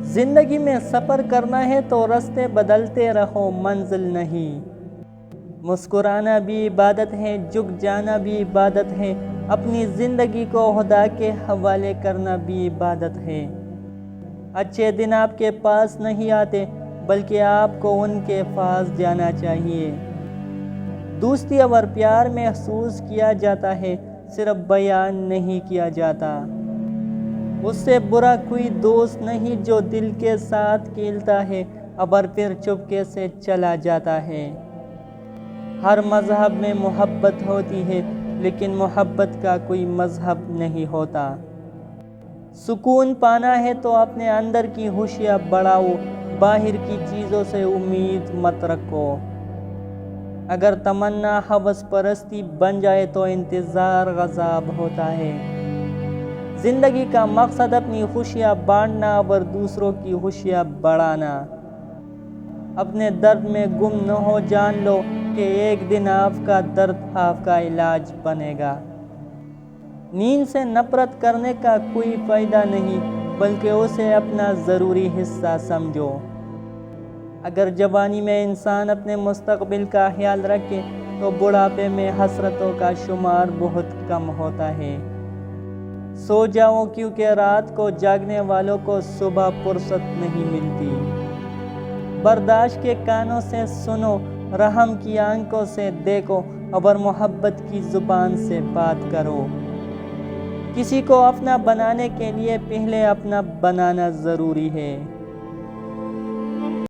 زندگی میں سفر کرنا ہے تو راستے بدلتے رہو، منزل نہیں۔ مسکرانا بھی عبادت ہے، جھک جانا بھی عبادت ہے، اپنی زندگی کو خدا کے حوالے کرنا بھی عبادت ہے۔ اچھے دن آپ کے پاس نہیں آتے، بلکہ آپ کو ان کے پاس جانا چاہیے۔ دوستی اور پیار محسوس کیا جاتا ہے، صرف بیان نہیں کیا جاتا۔ اس سے برا کوئی دوست نہیں جو دل کے ساتھ کھیلتا ہے اور پھر چپکے سے چلا جاتا ہے۔ ہر مذہب میں محبت ہوتی ہے، لیکن محبت کا کوئی مذہب نہیں ہوتا۔ سکون پانا ہے تو اپنے اندر کی خوشیاں بڑھاؤ، باہر کی چیزوں سے امید مت رکھو۔ اگر تمنا ہوس پرستی بن جائے تو انتظار عذاب ہوتا ہے۔ زندگی کا مقصد اپنی خوشیاں بانٹنا اور دوسروں کی خوشیاں بڑھانا۔ اپنے درد میں گم نہ ہو، جان لو کہ ایک دن آپ کا درد آپ کا علاج بنے گا۔ نیند سے نفرت کرنے کا کوئی فائدہ نہیں، بلکہ اسے اپنا ضروری حصہ سمجھو۔ اگر جوانی میں انسان اپنے مستقبل کا خیال رکھے تو بڑھاپے میں حسرتوں کا شمار بہت کم ہوتا ہے۔ سو جاؤ کیونکہ رات کو جاگنے والوں کو صبح فرصت نہیں ملتی۔ برداشت کے کانوں سے سنو، رحم کی آنکھوں سے دیکھو اور محبت کی زبان سے بات کرو۔ کسی کو اپنا بنانے کے لیے پہلے اپنا بنانا ضروری ہے۔